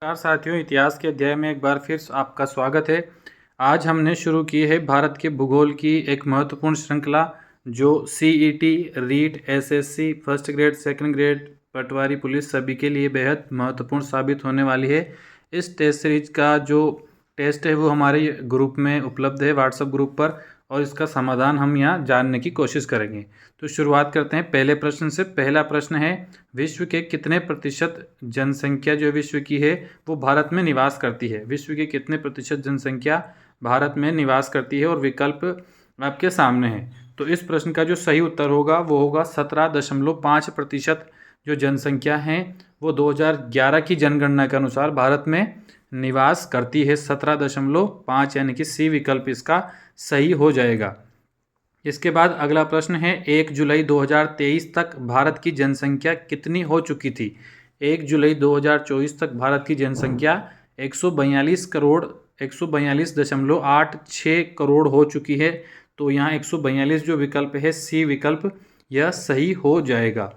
नमस्कार साथियों, इतिहास के अध्याय में एक बार फिर आपका स्वागत है। आज हमने शुरू की है भारत के भूगोल की एक महत्वपूर्ण श्रृंखला जो CET, REET, SSC, first grade, second grade, Patwari, police सभी के लिए बेहद महत्वपूर्ण साबित होने वाली है। इस टेस्ट सीरीज का जो टेस्ट है वो हमारे ग्रुप में उपलब्ध है, व्हाट्सएप ग्रुप पर, और इसका समाधान हम यहाँ जानने की कोशिश करेंगे। तो शुरुआत करते हैं पहले प्रश्न से। पहला प्रश्न है, विश्व के कितने प्रतिशत जनसंख्या जो विश्व की है वो भारत में निवास करती है? विश्व के कितने प्रतिशत जनसंख्या भारत में निवास करती है? और विकल्प आपके सामने है। तो इस प्रश्न का जो सही उत्तर होगा वो होगा 17.5% जो जनसंख्या है वो 2011 की जनगणना के अनुसार भारत में निवास करती है। 17.5 यानी कि सी विकल्प इसका सही हो जाएगा। इसके बाद अगला प्रश्न है, 1 जुलाई 2023 तक भारत की जनसंख्या कितनी हो चुकी थी? 1 जुलाई 2024 तक भारत की जनसंख्या 142.86 करोड़ हो चुकी है। तो यहाँ 142 जो विकल्प है सी विकल्प यह सही हो जाएगा।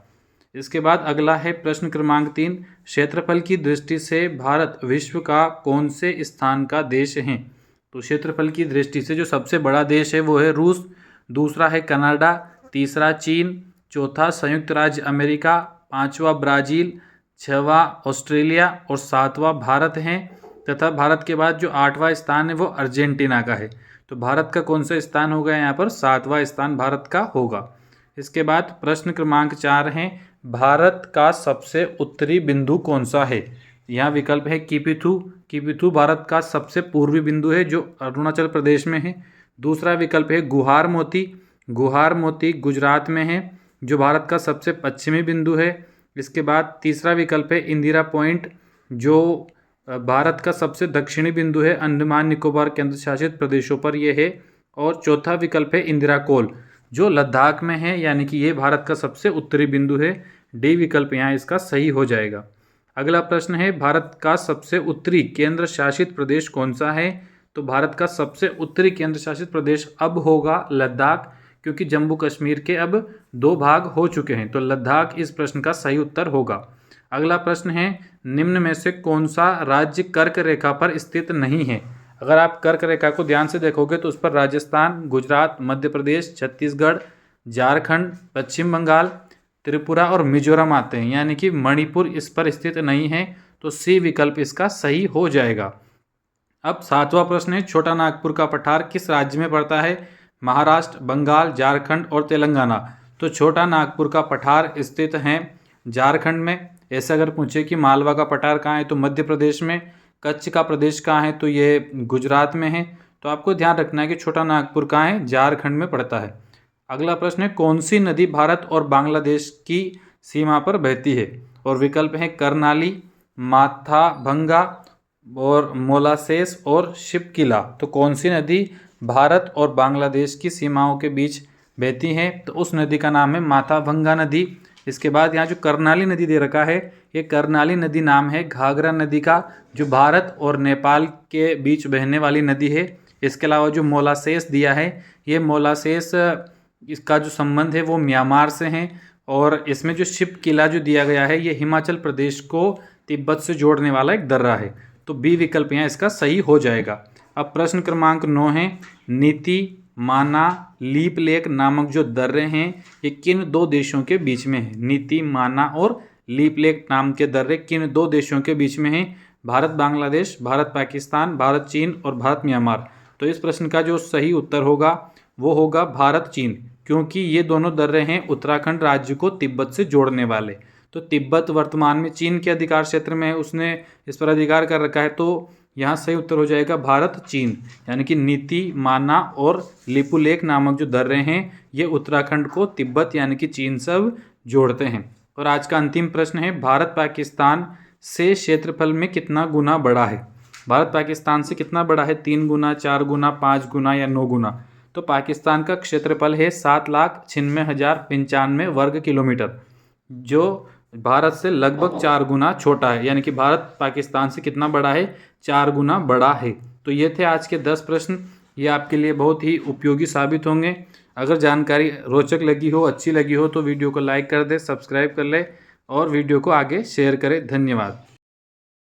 इसके बाद अगला है प्रश्न क्रमांक 3, क्षेत्रफल की दृष्टि से भारत विश्व का कौन से स्थान का देश है? तो क्षेत्रफल की दृष्टि से जो सबसे बड़ा देश है वो है रूस, दूसरा है कनाडा, तीसरा चीन, चौथा संयुक्त राज्य अमेरिका, पांचवा ब्राज़ील, छठवां ऑस्ट्रेलिया और सातवां भारत है। तथा भारत के बाद जो 8वां स्थान है वो अर्जेंटीना का है। तो भारत का कौन सा स्थान होगा यहाँ पर? 7वां स्थान भारत का होगा। इसके बाद प्रश्न क्रमांक 4 है, भारत का सबसे उत्तरी बिंदु कौन सा है? यहाँ विकल्प है किपिथु। किपिथु भारत का सबसे पूर्वी बिंदु है जो अरुणाचल प्रदेश में है। दूसरा विकल्प है गुहार मोती। गुहार मोती गुजरात में है जो भारत का सबसे पश्चिमी बिंदु है। इसके बाद तीसरा विकल्प है इंदिरा पॉइंट जो भारत का सबसे दक्षिणी बिंदु है, अंडमान निकोबार केंद्र शासित प्रदेशों पर यह है। और चौथा विकल्प है इंदिरा कोल जो लद्दाख में है, यानी कि ये भारत का सबसे उत्तरी बिंदु है। डी विकल्प यहाँ इसका सही हो जाएगा। अगला प्रश्न है, भारत का सबसे उत्तरी केंद्र शासित प्रदेश कौन सा है? तो भारत का सबसे उत्तरी केंद्र शासित प्रदेश अब होगा लद्दाख, क्योंकि जम्मू कश्मीर के अब 2 भाग हो चुके हैं। तो लद्दाख इस प्रश्न का सही उत्तर होगा। अगला प्रश्न है, निम्न में से कौन सा राज्य कर्क रेखा पर स्थित नहीं है? अगर आप कर्क रेखा को ध्यान से देखोगे तो उस पर राजस्थान, गुजरात, मध्य प्रदेश, छत्तीसगढ़, झारखंड, पश्चिम बंगाल, त्रिपुरा और मिजोरम आते हैं, यानी कि मणिपुर इस पर स्थित नहीं है। तो सी विकल्प इसका सही हो जाएगा। अब 7वां प्रश्न है, छोटा नागपुर का पठार किस राज्य में पड़ता है? महाराष्ट्र, बंगाल, झारखंड और तेलंगाना। तो छोटा नागपुर का पठार स्थित है झारखंड में। ऐसे अगर पूछे कि मालवा का पठार कहाँ है तो मध्य प्रदेश में। कच्छ का प्रदेश कहाँ है तो ये गुजरात में है। तो आपको ध्यान रखना है कि छोटा नागपुर कहाँ है? झारखंड में पड़ता है। अगला प्रश्न है, कौन सी नदी भारत और बांग्लादेश की सीमा पर बहती है? और विकल्प है कर्नाली, माथाभंगा और मोलासेस और शिपकिला। तो कौन सी नदी भारत और बांग्लादेश की सीमाओं के बीच बहती है? तो उस नदी का नाम है माथाभंगा नदी। इसके बाद यहाँ जो कर्नाली नदी दे रखा है, ये कर्नाली नदी नाम है घाघरा नदी का, जो भारत और नेपाल के बीच बहने वाली नदी है। इसके अलावा जो मोलासेस दिया है, ये मोलासेस इसका जो संबंध है वो म्यांमार से है। और इसमें जो शिप किला जो दिया गया है ये हिमाचल प्रदेश को तिब्बत से जोड़ने वाला एक दर्रा है। तो बी विकल्प यहाँ इसका सही हो जाएगा। अब प्रश्न क्रमांक 9 है, नीति, माना, लीप लेक नामक जो दर्रे हैं ये किन 2 देशों के बीच में है? नीति, माना और लीप लेक नाम के दर्रे किन 2 देशों के बीच में हैं? भारत बांग्लादेश, भारत पाकिस्तान, भारत चीन और भारत म्यांमार। तो इस प्रश्न का जो सही उत्तर होगा वो होगा भारत चीन, क्योंकि ये दोनों दर्रे हैं उत्तराखंड राज्य को तिब्बत से जोड़ने वाले। तो तिब्बत वर्तमान में चीन के अधिकार क्षेत्र में है, उसने इस पर अधिकार कर रखा है। तो यहाँ सही उत्तर हो जाएगा भारत चीन, यानी कि नीति, माना और लिपुलेख नामक जो दर्रे हैं ये उत्तराखंड को तिब्बत यानी कि चीन सब जोड़ते हैं। और आज का अंतिम प्रश्न है, भारत पाकिस्तान से क्षेत्रफल में कितना गुना बड़ा है? भारत पाकिस्तान से कितना बड़ा है? 3 गुना, 4 गुना, 5 गुना या 9 गुना? तो पाकिस्तान का क्षेत्रफल है 7,96,095 वर्ग किलोमीटर, जो भारत से लगभग 4 गुना छोटा है। यानी कि भारत पाकिस्तान से कितना बड़ा है? 4 गुना बड़ा है। तो ये थे आज के 10 प्रश्न। ये आपके लिए बहुत ही उपयोगी साबित होंगे। अगर जानकारी रोचक लगी हो, अच्छी लगी हो तो वीडियो को लाइक कर दे, सब्सक्राइब कर ले और वीडियो को आगे शेयर करें। धन्यवाद।